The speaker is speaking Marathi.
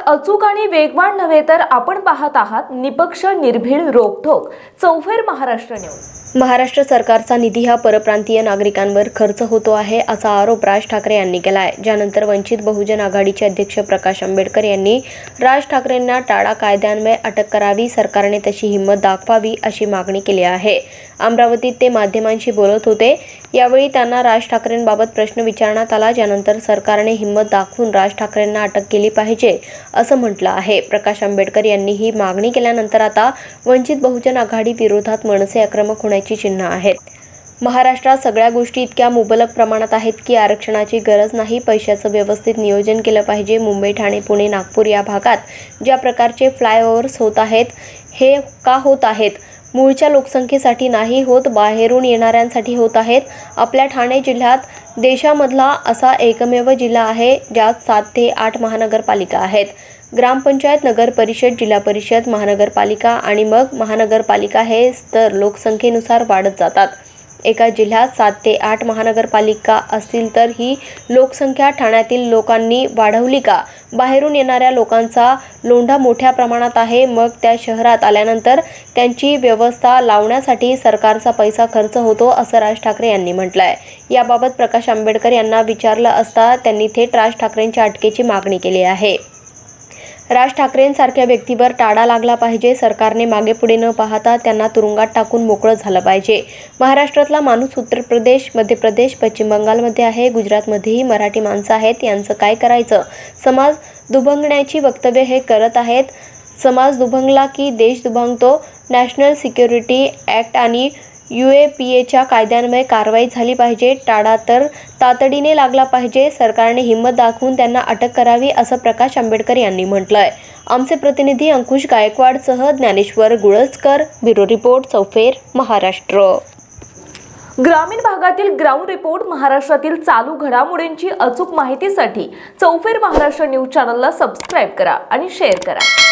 अचूक आणि वेगवान नव्हे तर आपण पाहत आहात निपक्ष निर्भीड रोखोक चौफेर महाराष्ट्र न्यूज। महाराष्ट्र सरकारचा निधी हा परप्रांतीय नागरिकांवर खर्च होतो आहे असा आरोप राज ठाकरे यांनी केला आहे। ज्यानंतर वंचित बहुजन आघाडीचे अध्यक्ष प्रकाश आंबेडकर यांनी राज ठाकरेंना टाळा कायद्यान्वये अटक करावी, सरकारने तशी हिंमत दाखवावी अशी मागणी केली आहे। अमरावतीत ते माध्यमांशी बोलत होते। यावेळी त्यांना राज ठाकरेंबाबत प्रश्न विचारण्यात आला, ज्यानंतर सरकारने हिंमत दाखवून राज ठाकरेंना अटक केली पाहिजे असं म्हटलं आहे। प्रकाश आंबेडकर यांनी ही मागणी केल्यानंतर आता वंचित बहुजन आघाडी विरोधात मनसे आक्रमक होण्याची चिन्ह आहेत। महाराष्ट्रात सगळ्या गोष्टी इतक्या मुबलक प्रमाणात आहेत की आरक्षणाची गरज नाही, पैशाचं व्यवस्थित नियोजन केलं पाहिजे। मुंबई, ठाणे, पुणे, नागपूर या भागात ज्या प्रकारचे फ्लायओव्हर्स होत आहेत, हे का होत आहेत? मूळच्या लोकसंख्येसाठी नाही होत, बाहेरून येणाऱ्यांसाठी होत आहेत। आपल्या ठाणे जिल्ह्यात देशामधला असा एकमेव जिल्हा आहे ज्यात 7 ते 8 महानगरपालिका आहेत। ग्रामपंचायत, नगर परिषद, जिल्हा परिषद, महानगरपालिका आणि मग महानगरपालिका हे स्तर लोकसंख्येनुसार वाढत जातात। एका जिल्ह्यात 7 ते 8 महानगरपालिका असतील तर ही लोकसंख्या ठाण्यातील लोकांनी वाढवली का? बाहेरून येणाऱ्या लोकांचा लोंढा मोठ्या प्रमाणात आहे। मग त्या शहरात आल्यानंतर त्यांची व्यवस्था लावण्यासाठी सरकारचा पैसा खर्च होतो असं राज ठाकरे यांनी म्हटलंय। याबाबत प्रकाश आंबेडकर यांना विचारलं असता त्यांनी थेट राज ठाकरेंच्या अटकेची मागणी केली आहे। राज ठाकरेंसारख्या व्यक्तीवर टाळा लागला पाहिजे। सरकारने मागे पुढे न पाहता त्यांना तुरुंगात टाकून मोकळं झालं पाहिजे। महाराष्ट्रातला माणूस उत्तर प्रदेश, मध्य प्रदेश, पश्चिम बंगालमध्ये आहे, गुजरातमध्येही मराठी माणसं आहेत। यांचं काय करायचं? समाज दुभंगण्याची वक्तव्य हे करत आहेत। समाज दुभंगला की देश दुभंगतो। नॅशनल सिक्युरिटी ॲक्ट आणि UAPAच्या कायद्यान्वये कारवाई झाली पाहिजे। टाळा तर तातडीने लागला पाहिजे। सरकारने हिंमत दाखवून त्यांना अटक करावी असं प्रकाश आंबेडकर यांनी म्हटलंय। आमचे प्रतिनिधी अंकुश गायकवाडसह ज्ञानेश्वर गुळजकर, ब्युरो रिपोर्ट, चौफेर महाराष्ट्र। ग्रामीण भागातील ग्राउंड रिपोर्ट, महाराष्ट्रातील चालू घडामोडींची अचूक माहितीसाठी चौफेर महाराष्ट्र न्यूज चॅनलला सबस्क्राईब करा आणि शेअर करा।